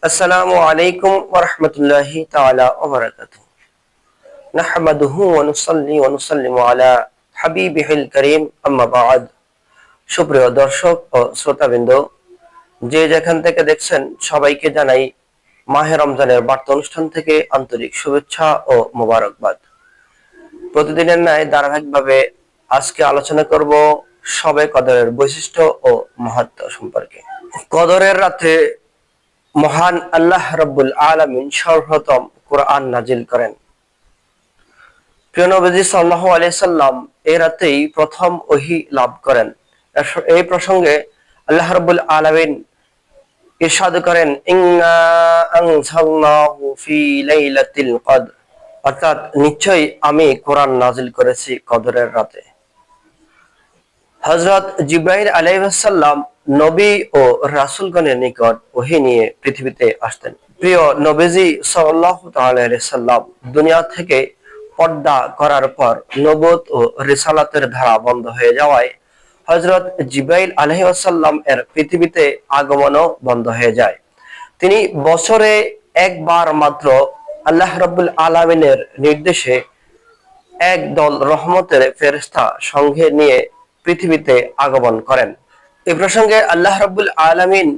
আসসালামু আলাইকুম ওয়া রাহমাতুল্লাহি তাআলা ওয়া বারাকাতুহু। নাহমাদুহু ওয়া নুসাল্লি ওয়া নুসাল্লিমু আলা হাবিবিহিল কারীম, আম্মা বা'দ। সুপ্রিয় দর্শক ও শ্রোতাবৃন্দ, যে যেখান থেকে দেখছেন সবাইকে জানাই মাহে রমজানের বার্তা অনুষ্ঠান থেকে আন্তরিক শুভেচ্ছা ও মোবারকবাদ। প্রতিদিনের ন্যায় ধারাবাহিকভাবে আজকে আলোচনা করব শবে কদরের বৈশিষ্ট্য ও মাহাত্ম্য সম্পর্কে। কদরের রাতে মহান আল্লাহ রাব্বুল আলামিন সর্বপ্রথম কোরআন নাজিল করেন। প্রিয় নবীজি সাল্লাল্লাহু আলাইহি সাল্লাম এই রাতেই প্রথম ওহী লাভ করেন। এই প্রসঙ্গে আল্লাহ রাব্বুল আলামিন ইরশাদ করেন, ইন্না আনজালনাহু ফি লাইলাতিল কদর, অর্থাৎ নিশ্চয়ই আমি কোরআন নাজিল করেছি কদরের রাতে। হযরত জিবরাইল আলাইহিস সালাম নবী ও রাসূলগণের নিকট ওহী নিয়ে পৃথিবীতে আসতেন। প্রিয় নবীজি সাল্লাল্লাহু তাআলা আলাইহি সাল্লাম দুনিয়া থেকে পর্দা করার পর নবুয়ত ও রিসালাতের ধারা বন্ধ হয়ে যাওয়ায় হযরত জিবরাইল আলাইহিস সালাম এর পৃথিবীতে আগমনও বন্ধ হয়ে যায়। তিনি বছরে একবার মাত্র আল্লাহ রাব্বুল আলামিনের নির্দেশে একদল রহমতের ফেরেশতা সঙ্গে নিয়ে পৃথিবীতে আগমন করেন। এই প্রসঙ্গে আল্লাহ রাব্বুল আলামিন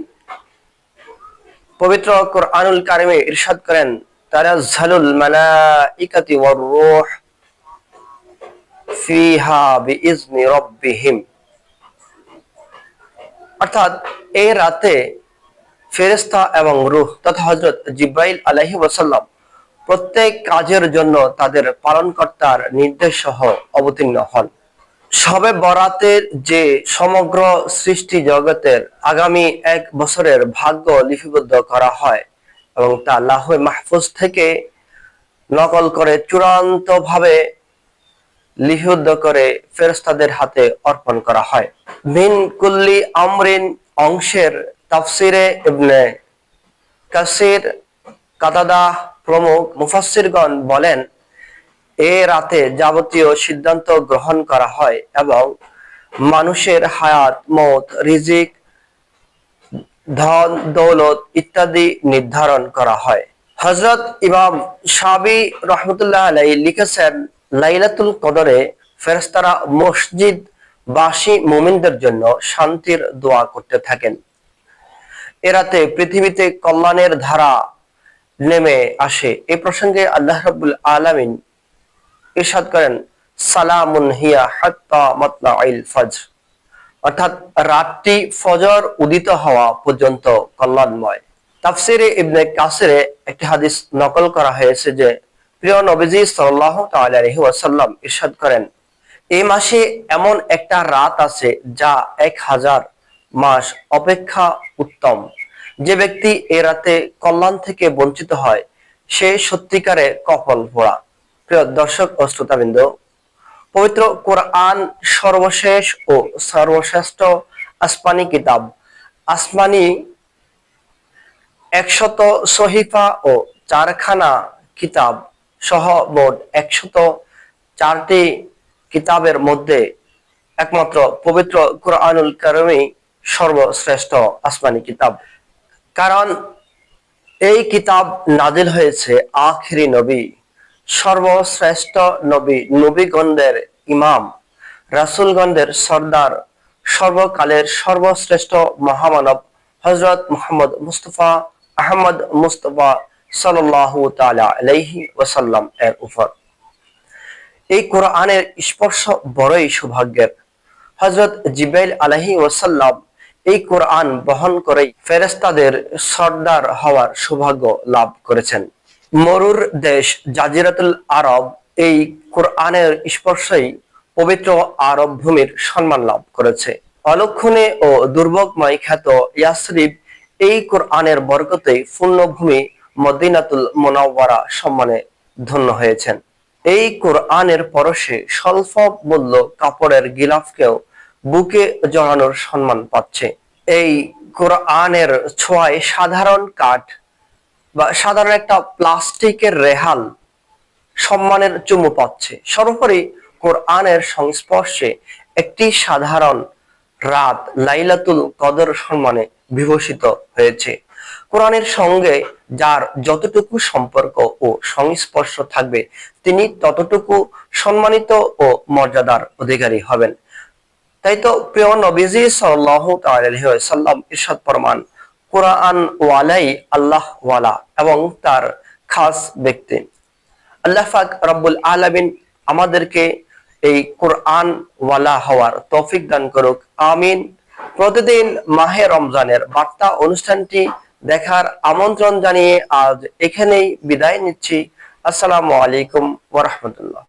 পবিত্র কোরআনুল কারিমে ইরশাদ করেন, তানাজ্জালুল মালাইকাতু ওয়ার রূহ ফিহা বিইজনি রাব্বিহিম, অর্থাৎ এই রাতে ফেরেশতা এবং রূহ তথা হযরত জিবরাইল আলাইহিস সালাম প্রত্যেক কাজের জন্য তাদের পালনকর্তার নির্দেশ সহ অবতীর্ণ হন। শবে বরাতের যে সমগ্র সৃষ্টি জগতের আগামী এক বছরের ভাগ্য লিপিবদ্ধ করা হয় এবং তা লাউহে মাহফুজ থেকে নকল করে চূড়ান্ত ভাবে লিপিবদ্ধ করে ফেরেশতাদের হাতে অর্পণ করা হয়। মিন কুল্লি আমরিন অংশের তাফসিরে ইবনে কাসির, কাতাদা প্রমুখ মুফাসসিরগণ বলেন, এ রাতে যাবতীয় সিদ্ধান্ত গ্রহণ করা হয় এবং মানুষের হায়াত, মওত, রিজিক, ধন দৌলত ইত্যাদি নির্ধারণ করা হয়। হযরত ইমাম শাফি রাহমাতুল্লাহ আলাইহি লিখেছেন, লাইলাতুল কদরে ফেরেশতারা মসজিদ বাসী মুমিনদের জন্য শান্তির দোয়া করতে থাকেন। এ রাতে পৃথিবীতে কল্যাণের ধারা নেমে আসে। এই প্রসঙ্গে আল্লাহ রাব্বুল আলামিন ইরশাদ করেন, সালামুন হিয়া হাত্তা মাতলাইল ফজর, অর্থাৎ রাতটি ফজর উদিত হওয়া পর্যন্ত কল্যাণময়। তাফসিরে ইবনে কাসিরে একটি হাদিস নকল করা হয়েছে যে প্রিয় নবীজি সাল্লাল্লাহু তাআলা আলাইহি ওয়াসাল্লাম ইরশাদ করেন, এই মাসে এমন একটা রাত আছে যা 1000 মাস অপেক্ষা উত্তম। যে ব্যক্তি এই রাতে কল্যাণ থেকে বঞ্চিত হয় সে সত্যিকারে কপাল পোড়া। প্রিয় দর্শক ও শ্রোতাবৃন্দ, পবিত্র কোরআন সর্বশেষ ও সর্বশ্রেষ্ঠ আসমানি কিতাব। আসমানি 100 সহিফা ও 4খানা কিতাব সহ মোট 104টি কিতাবের মধ্যে একমাত্র পবিত্র কোরআনুল কারিমই সর্বশ্রেষ্ঠ আসমানি কিতাব। কারণ এই কিতাব নাজিল হয়েছে আখিরি নবী, সর্বশ্রেষ্ঠ নবী, নবীগণদের ইমাম, রাসূলগণদের সর্দার, সর্বকালের সর্বশ্রেষ্ঠ মহামানব হযরত মুহাম্মদ মুস্তাফা আহমদ মুস্তাফা সাল্লাল্লাহু তাআলা আলাইহি ওয়াসাল্লাম এর উপর। এই কোরআনের স্পর্শ বড়ই সৌভাগ্যের। হযরত জিবরাইল আলাইহি ওয়াসাল্লাম এই কোরআন বহন করে ফেরেশতাদের সর্দার হওয়ার সৌভাগ্য লাভ করেছেন। মরুর দেশ জাজিরাতুল আরব এই কোরআনের স্পর্শেই পবিত্র আরব ভূমির সম্মান লাভ করেছে। অলক্ষণে ও দুর্ভোগময় খ্যাত ইয়াসরিব এই কোরআনের বরকতে পূর্ণভূমি মদিনাতুল মুনাওয়ারা সম্মানে ধন্য হয়েছেন। এই কোরআনের পরশে স্বল্প মূল্য কাপড়ের গিলাফকেও বুকে জড়ানোর সম্মান পাচ্ছে। এই কোরআনের ছোঁয়ায় সাধারণ কাঠ বা সাধারণ একটা প্লাস্টিকের রেহাল সম্মানের চুমু পাচ্ছে। সর্বোপরি কোরআনের সংস্পর্শে একটি সাধারণ রাত লাইলাতুল কদর সম্মানে বিভূষিত হয়েছে। কোরআনের সঙ্গে যার যতটুকু সম্পর্ক ও সংস্পর্শ থাকবে তিনি ততটুকু সম্মানিত ও মর্যাদার অধিকারী হবেন। তাই তো প্রিয় নবীজি সাল্লাল্লাহু আলাইহি ওয়াসাল্লাম ইরশাদ ফরমান, কোরআন ওয়ালাই আল্লাহ ওয়ালা, এবং তার খাস ব্যক্তি। আল্লাহ পাক রব্বুল আলামিন আমাদেরকে এই কোরআন ওয়ালা হওয়ার তৌফিক দান করুক, আমিন। প্রতিদিন মাহে রমজানের বার্তা অনুষ্ঠানটি দেখার আমন্ত্রণ জানিয়ে আজ এখানেই বিদায় নিচ্ছি। আসসালামু আলাইকুম ওয়া রাহমাতুল্লাহ।